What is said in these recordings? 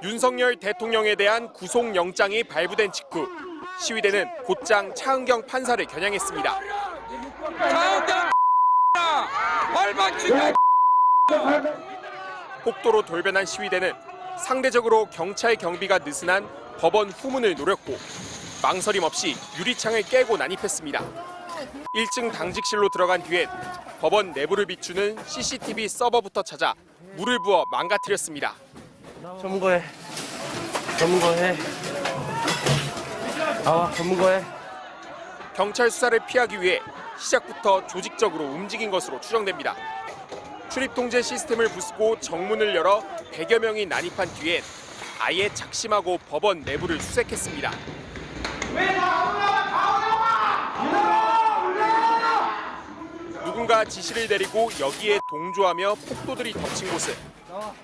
윤석열 대통령에 대한 구속영장이 발부된 직후 시위대는 곧장 차은경 판사를 겨냥했습니다. 차은경 얼마 죽여! 폭도로 돌변한 시위대는 상대적으로 경찰 경비가 느슨한 법원 후문을 노렸고 망설임 없이 유리창을 깨고 난입했습니다. 1층 당직실로 들어간 뒤엔 법원 내부를 비추는 CCTV 서버부터 찾아 물을 부어 망가뜨렸습니다. 전문거해. 전문거해. 경찰 수사를 피하기 위해 시작부터 조직적으로 움직인 것으로 추정됩니다. 출입 통제 시스템을 부수고 정문을 열어 100여 명이 난입한 뒤엔 아예 작심하고 법원 내부를 수색했습니다. 누군가 지시를 내리고 여기에 동조하며 폭도들이 덮친 곳은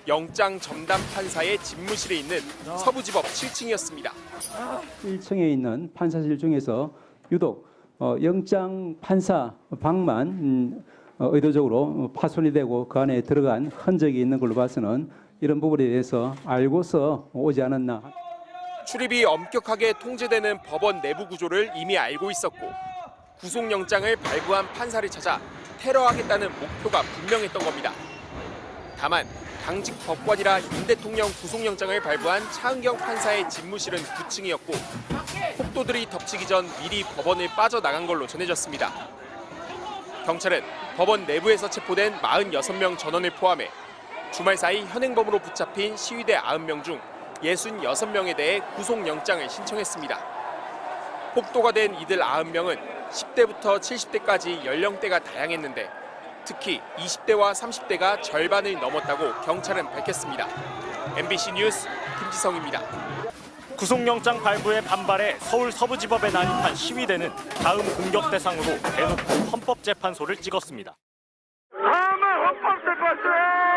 영장 전담 판사의 집무실에 있는 서부지법 7층이었습니다. 1층에 있는 판사실 중에서 유독 영장 판사 방만 의도적으로 파손이 되고 그 안에 들어간 흔적이 있는 걸로 봐서는 이런 부분에 대해서 알고서 오지 않았나. 출입이 엄격하게 통제되는 법원 내부 구조를 이미 알고 있었고 구속영장을 발부한 판사를 찾아 테러하겠다는 목표가 분명했던 겁니다. 다만 당직 법관이라 윤 대통령 구속영장을 발부한 차은경 판사의 집무실은 9층이었고 폭도들이 덮치기 전 미리 법원을 빠져나간 걸로 전해졌습니다. 경찰은 법원 내부에서 체포된 46명 전원을 포함해 주말 사이 현행범으로 붙잡힌 시위대 90명 중 66명에 대해 구속영장을 신청했습니다. 폭도가 된 이들 90명은 10대부터 70대까지 연령대가 다양했는데 특히 20대와 30대가 절반을 넘었다고 경찰은 밝혔습니다. MBC 뉴스 김지성입니다. 구속영장 발부에 반발해 서울 서부지법에 난입한 시위대는 다음 공격 대상으로 대놓고 헌법재판소를 찍었습니다. 다음은 헌법재판소야!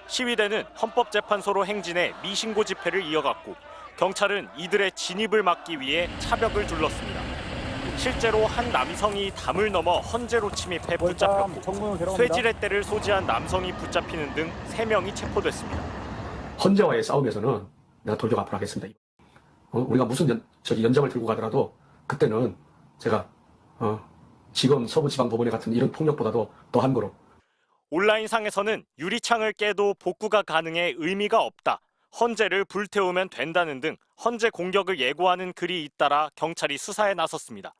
시위대는 헌법재판소로 행진해 미신고 집회를 이어갔고 경찰은 이들의 진입을 막기 위해 차벽을 둘렀습니다. 실제로 한 남성이 담을 넘어 헌재로 침입해 붙잡혔고 쇠지렛대를 소지한 남성이 붙잡히는 등 3명이 체포됐습니다. 헌재와의 싸움에서는 내가 돌격 앞으로 하겠습니다. 우리가 무슨 연장을 들고 가더라도 그때는 제가 지금 서부지방법원에 같은 이런 폭력보다도 더한 거로. 온라인상에서는 유리창을 깨도 복구가 가능해 의미가 없다. 헌재를 불태우면 된다는 등 헌재 공격을 예고하는 글이 잇따라 경찰이 수사에 나섰습니다.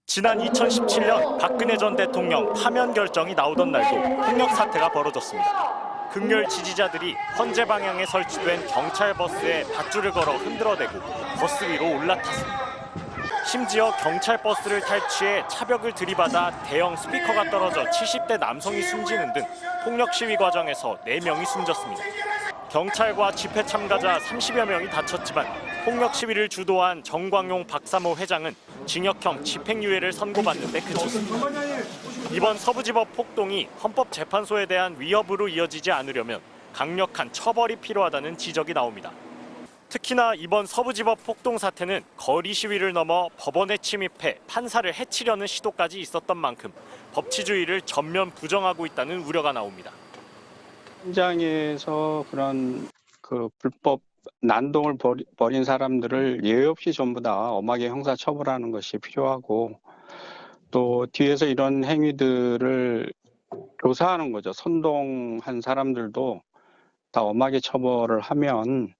지난 2017년 박근혜 전 대통령 파면 결정이 나오던 날도 폭력 사태가 벌어졌습니다. 극렬 지지자들이 헌재 방향에 설치된 경찰 버스에 밧줄을 걸어 흔들어대고 버스 위로 올라탔습니다. 심지어 경찰 버스를 탈취해 차벽을 들이받아 대형 스피커가 떨어져 70대 남성이 숨지는 등 폭력 시위 과정에서 4명이 숨졌습니다. 경찰과 집회 참가자 30여 명이 다쳤지만 폭력 시위를 주도한 정광용 박사모 회장은 징역형 집행유예를 선고받는 데 그쳤습니다. 이번 서부지법 폭동이 헌법재판소에 대한 위협으로 이어지지 않으려면 강력한 처벌이 필요하다는 지적이 나옵니다. 특히나 이번 서부지법 폭동 사태는 거리 시위를 넘어 법원에 침입해 판사를 해치려는 시도까지 있었던 만큼 법치주의를 전면 부정하고 있다는 우려가 나옵니다. 현장에서 그런 불법 난동을 벌인 사람들을 예외 없이 전부 다 엄하게 형사 처벌하는 것이 필요하고 또 뒤에서 이런 행위들을 교사하는 거죠. 선동한 사람들도 다 엄하게 처벌을 하면.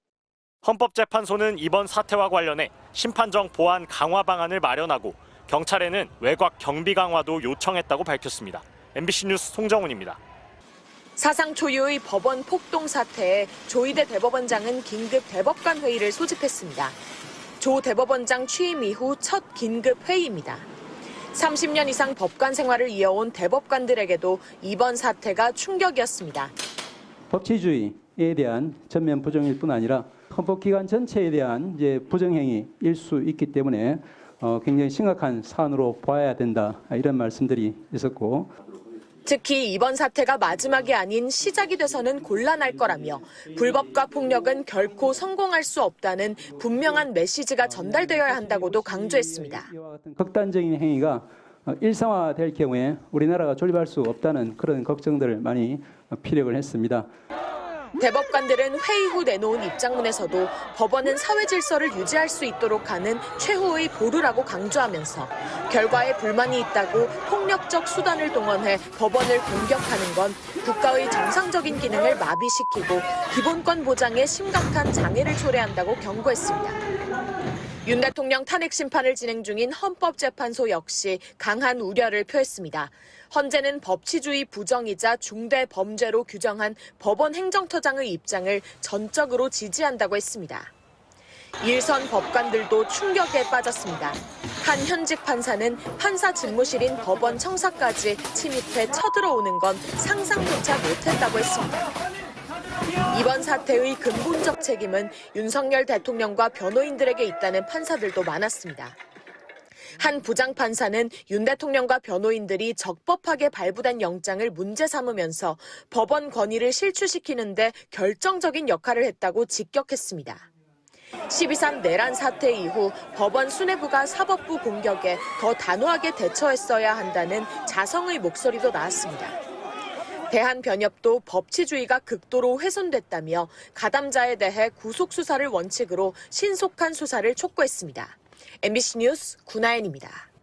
헌법재판소는 이번 사태와 관련해 심판정 보안 강화 방안을 마련하고 경찰에는 외곽 경비 강화도 요청했다고 밝혔습니다. MBC 뉴스 송정훈입니다. 사상 초유의 법원 폭동 사태에 조희대 대법원장은 긴급 대법관 회의를 소집했습니다. 조 대법원장 취임 이후 첫 긴급 회의입니다. 30년 이상 법관 생활을 이어온 대법관들에게도 이번 사태가 충격이었습니다. 법치주의에 대한 전면 부정일 뿐 아니라 헌법기관 전체에 대한 부정행위일 수 있기 때문에 굉장히 심각한 사안으로 봐야 된다, 이런 말씀들이 있었고, 특히 이번 사태가 마지막이 아닌 시작이 돼서는 곤란할 거라며 불법과 폭력은 결코 성공할 수 없다는 분명한 메시지가 전달되어야 한다고도 강조했습니다. 극단적인 행위가 일상화될 경우에 우리나라가 존립할 수 없다는 그런 걱정들을 많이 피력을 했습니다. 대법관들은 회의 후 내놓은 입장문에서도 법원은 사회 질서를 유지할 수 있도록 하는 최후의 보루라고 강조하면서 결과에 불만이 있다고 폭력적 수단을 동원해 법원을 공격하는 건 국가의 정상적인 기능을 마비시키고 기본권 보장에 심각한 장애를 초래한다고 경고했습니다. 윤 대통령 탄핵 심판을 진행 중인 헌법재판소 역시 강한 우려를 표했습니다. 헌재는 법치주의 부정이자 중대 범죄로 규정한 법원 행정처장의 입장을 전적으로 지지한다고 했습니다. 일선 법관들도 충격에 빠졌습니다. 한 현직 판사는 판사 집무실인 법원 청사까지 침입해 쳐들어오는 건 상상조차 못했다고 했습니다. 이번 사태의 근본적 책임은 윤석열 대통령과 변호인들에게 있다는 판사들도 많았습니다. 한 부장판사는 윤 대통령과 변호인들이 적법하게 발부된 영장을 문제 삼으면서 법원 권위를 실추시키는데 결정적인 역할을 했다고 직격했습니다. 12.3 내란 사태 이후 법원 수뇌부가 사법부 공격에 더 단호하게 대처했어야 한다는 자성의 목소리도 나왔습니다. 대한변협도 법치주의가 극도로 훼손됐다며 가담자에 대해 구속수사를 원칙으로 신속한 수사를 촉구했습니다. MBC 뉴스 구나연입니다.